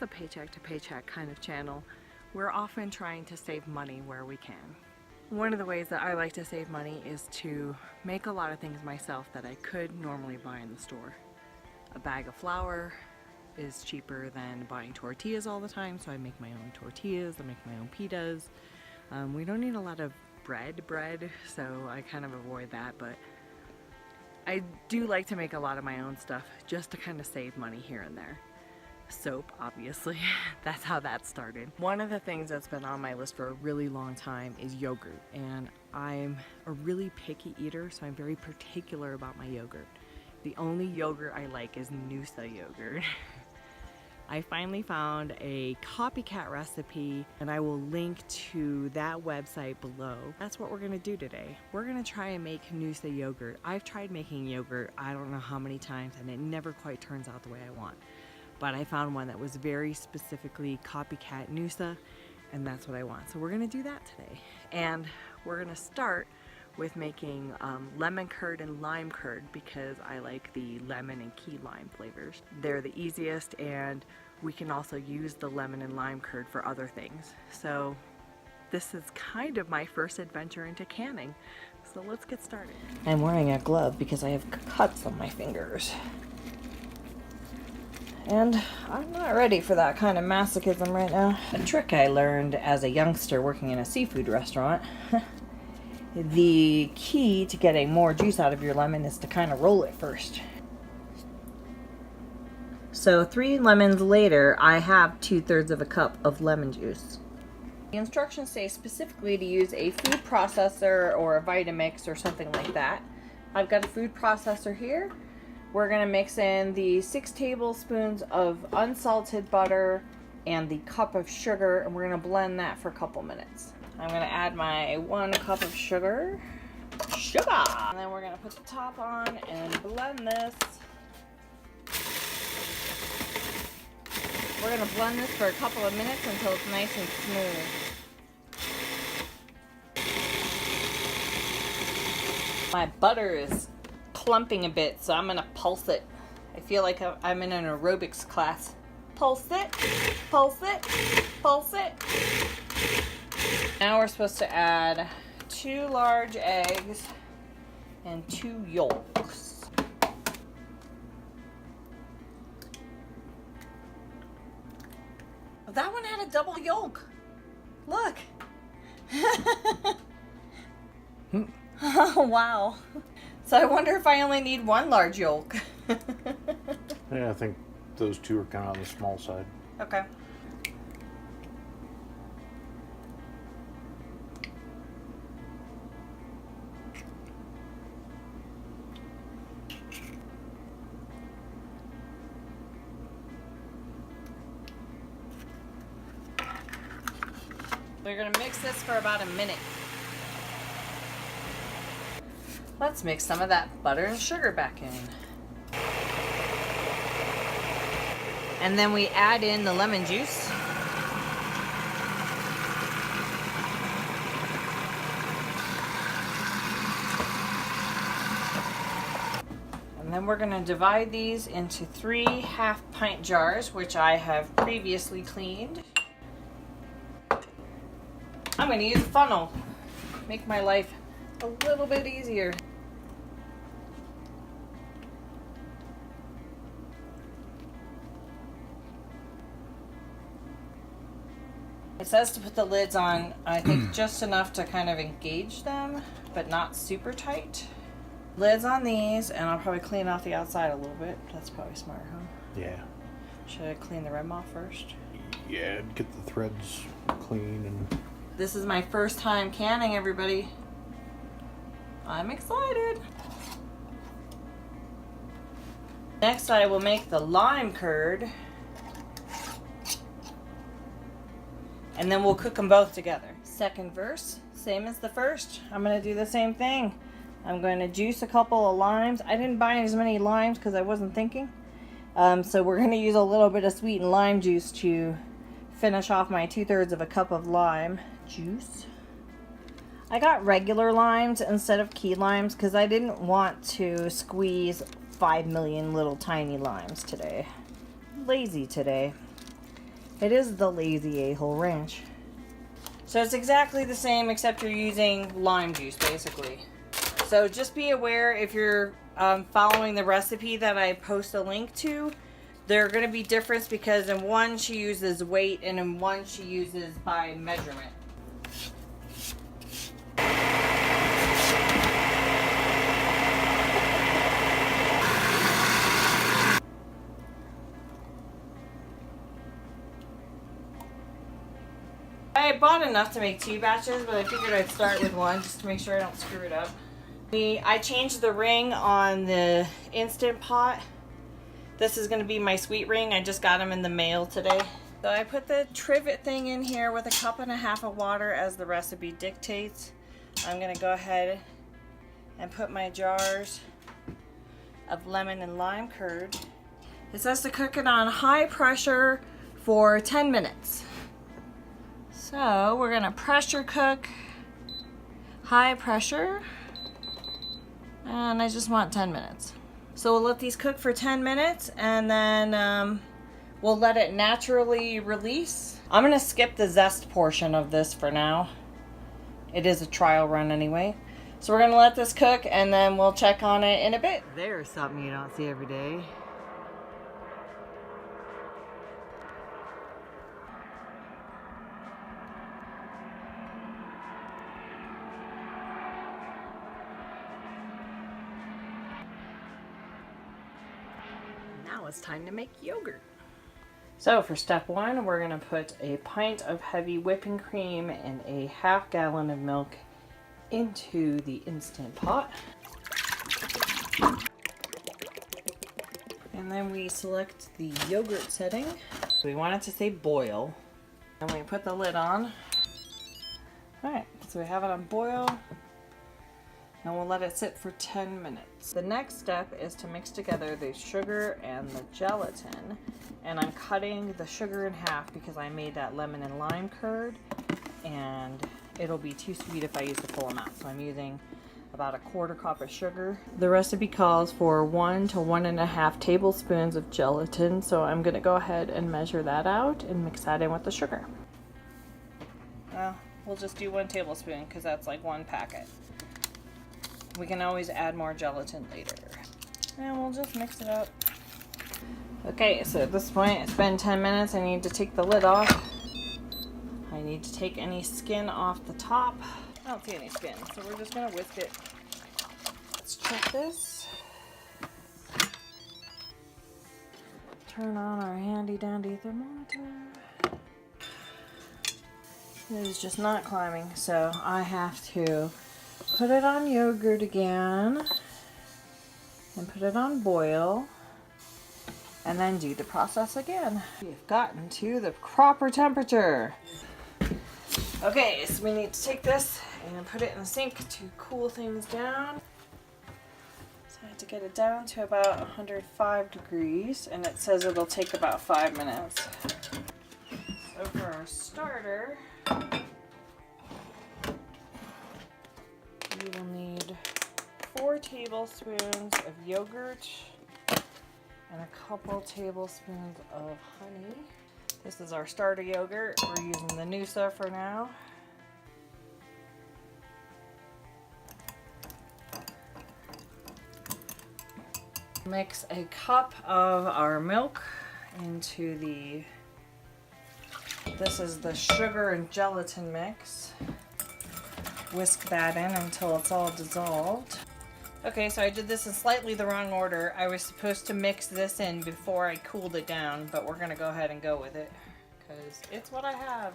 as a paycheck to paycheck kind of channel, we're often trying to save money where we can. One of the ways that I like to save money is to make a lot of things myself that I could normally buy in the store. A bag of flour is cheaper than buying tortillas all the time, so I make my own tortillas, I make my own pitas. We don't need a lot of bread, so I kind of avoid that, but I do like to make a lot of my own stuff just to kind of save money here and there. Soap, obviously, that's how that started. One of the things that's been on my list for a really long time is yogurt, and I'm a really picky eater, so I'm very particular about my yogurt. The only yogurt I like is Noosa Yogurt. I finally found a copycat recipe, and I will link to that website below. That's what we're gonna do today. We're gonna try and make Noosa Yogurt. I've tried making yogurt I don't know how many times, and it never quite turns out the way I want. But I found one that was very specifically copycat Noosa, and that's what I want. So we're gonna do that today. And we're gonna start with making lemon curd and lime curd because I like the lemon and key lime flavors. They're the easiest, and we can also use the lemon and lime curd for other things. So this is kind of my first adventure into canning. So let's get started. I'm wearing a glove because I have cuts on my fingers. And I'm not ready for that kind of masochism right now. A trick I learned as a youngster working in a seafood restaurant. The key to getting more juice out of your lemon is to kind of roll it first. So 3 lemons later, I have 2/3 of a cup of lemon juice. The instructions say specifically to use a food processor or a Vitamix or something like that. I've got a food processor here. We're going to mix in the 6 tablespoons of unsalted butter and the cup of sugar, and we're going to blend that for a couple minutes. I'm going to add my 1 cup of sugar. And then we're going to put the top on and blend this. We're going to blend this for a couple of minutes until it's nice and smooth. My butter is clumping a bit, so I'm gonna pulse it. I feel like I'm in an aerobics class. Pulse it, pulse it, pulse it. Now we're supposed to add 2 large eggs and 2 yolks. Oh, that one had a double yolk. Look. Oh, wow. So I wonder if I only need 1 large yolk. Yeah, I think those 2 are kind of on the small side. Okay. We're going to mix this for about a minute. Let's mix some of that butter and sugar back in. And then we add in the lemon juice. And then we're going to divide these into 3 half-pint jars, which I have previously cleaned. I'm going to use a funnel. Make my life a little bit easier. It says to put the lids on, I think just enough to kind of engage them, but not super tight. Lids on these, and I'll probably clean off the outside a little bit. That's probably smart, huh? Yeah. Should I clean the rim off first? Yeah, get the threads clean and... This is my first time canning, everybody. I'm excited. Next, I will make the lime curd. And then we'll cook them both together. Second verse, same as the first. I'm going to do the same thing. I'm going to juice a couple of limes. I didn't buy as many limes because I wasn't thinking. So we're going to use a little bit of sweetened lime juice to finish off my 2/3 of a cup of lime juice. I got regular limes instead of key limes because I didn't want to squeeze 5 million little tiny limes today. Lazy today. It is the Lazy A-Hole Ranch. So it's exactly the same except you're using lime juice basically. So just be aware if you're following the recipe that I post a link to, there are going to be difference because in one she uses weight and in one she uses by measurement. I bought enough to make 2 batches, but I figured I'd start with 1 just to make sure I don't screw it up. I changed the ring on the Instant Pot. This is going to be my sweet ring. I just got them in the mail today. So I put the trivet thing in here with 1.5 cups of water as the recipe dictates. I'm going to go ahead and put my jars of lemon and lime curd. It says to cook it on high pressure for 10 minutes. So we're gonna pressure cook, high pressure, and I just want 10 minutes. So we'll let these cook for 10 minutes and then we'll let it naturally release. I'm gonna skip the zest portion of this for now. It is a trial run anyway. So we're gonna let this cook and then we'll check on it in a bit. There's something you don't see every day. Now it's time to make yogurt. So for step 1, we're going to put a pint of heavy whipping cream and a 1/2 gallon of milk into the Instant Pot. And then we select the yogurt setting. We want it to say boil. And we put the lid on. Alright, so we have it on boil. And we'll let it sit for 10 minutes. The next step is to mix together the sugar and the gelatin. And I'm cutting the sugar in half because I made that lemon and lime curd. And it'll be too sweet if I use the full amount. So I'm using about 1/4 cup of sugar. The recipe calls for 1 to 1.5 tablespoons of gelatin. So I'm going to go ahead and measure that out and mix that in with the sugar. Well, we'll just do 1 tablespoon because that's like 1 packet. We can always add more gelatin later. And we'll just mix it up. Okay, so at this point it's been 10 minutes. I need to take the lid off. I need to take any skin off the top. I don't see any skin, so we're just gonna whisk it. Let's check this. Turn on our handy dandy thermometer. It is just not climbing, so I have to put it on yogurt again and put it on boil and then do the process again. We've gotten to the proper temperature. Okay, so we need to take this and put it in the sink to cool things down. So I have to get it down to about 105 degrees and it says it'll take about 5 minutes. So for our starter, you will need 4 tablespoons of yogurt and a couple tablespoons of honey. This is our starter yogurt. We're using the Noosa for now. Mix a cup of our milk into this is the sugar and gelatin mix. Whisk that in until it's all dissolved. Okay, so I did this in slightly the wrong order. I was supposed to mix this in before I cooled it down, but we're gonna go ahead and go with it because it's what I have.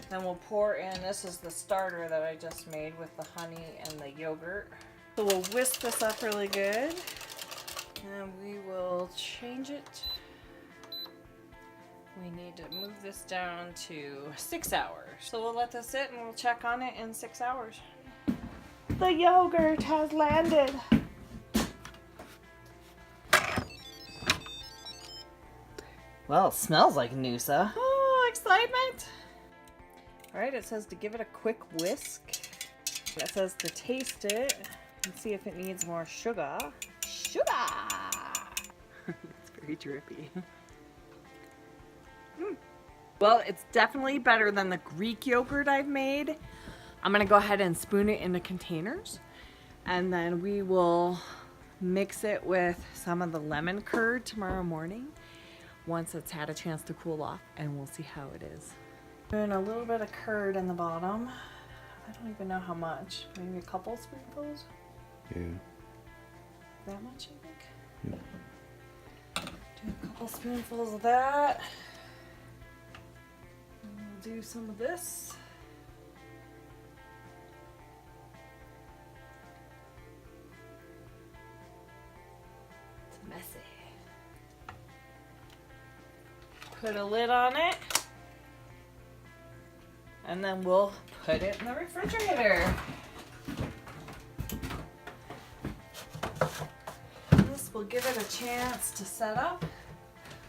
Then we'll pour in, this is the starter that I just made with the honey and the yogurt. So we'll whisk this up really good and we will change it. We need to move this down to 6 hours. So we'll let this sit and we'll check on it in 6 hours. The yogurt has landed. Well, it smells like Noosa. Oh, excitement! Alright, it says to give it a quick whisk. It says to taste it and see if it needs more sugar. Sugar! It's very drippy. Well, it's definitely better than the Greek yogurt I've made. I'm gonna go ahead and spoon it into containers, and then we will mix it with some of the lemon curd tomorrow morning once it's had a chance to cool off, and we'll see how it is. Doing a little bit of curd in the bottom. I don't even know how much. Maybe a couple spoonfuls? Yeah. That much, I think? Yeah. Do a couple spoonfuls of that. And we'll do some of this. It's messy. Put a lid on it. And then we'll put it in the refrigerator. This will give it a chance to set up.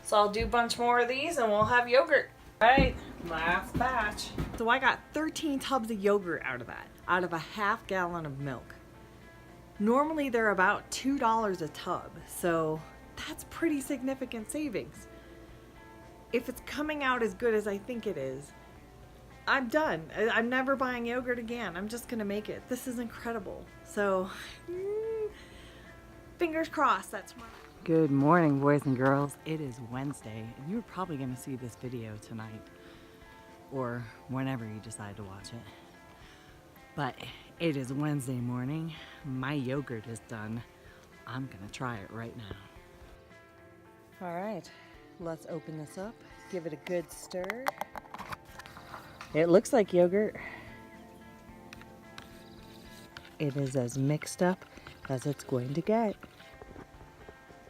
So I'll do a bunch more of these and we'll have yogurt. All right, last batch. So I got 13 tubs of yogurt out of that, out of a half gallon of milk. Normally they're about $2 a tub, so that's pretty significant savings. If it's coming out as good as I think it is, I'm done. I'm never buying yogurt again. I'm just gonna make it. This is incredible. So, fingers crossed, that's tomorrow. Good morning, boys and girls. It is Wednesday, and you're probably gonna see this video tonight, or whenever you decide to watch it. But it is Wednesday morning. My yogurt is done. I'm gonna try it right now. All right, let's open this up, give it a good stir. It looks like yogurt. It is as mixed up as it's going to get.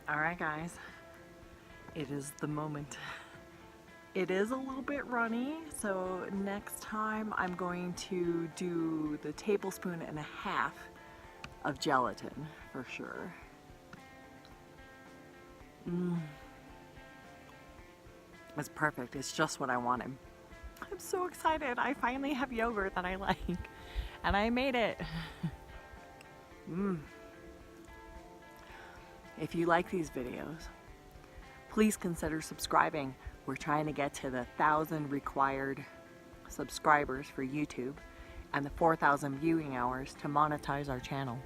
All right, guys, it is the moment. It is a little bit runny, so next time I'm going to do the 1.5 tablespoons of gelatin for sure. It's perfect. It's just what I wanted. I'm so excited. I finally have yogurt that I like, and I made it. If you like these videos, please consider subscribing. We're trying to get to the 1,000 required subscribers for YouTube and the 4,000 viewing hours to monetize our channel.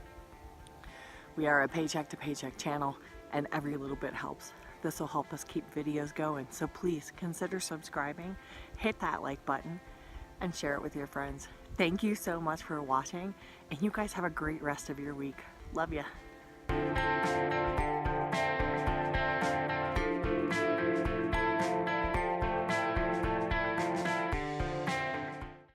We are a paycheck to paycheck channel, and every little bit helps. This will help us keep videos going, so please consider subscribing, hit that like button, and share it with your friends. Thank you so much for watching, and you guys have a great rest of your week. Love ya.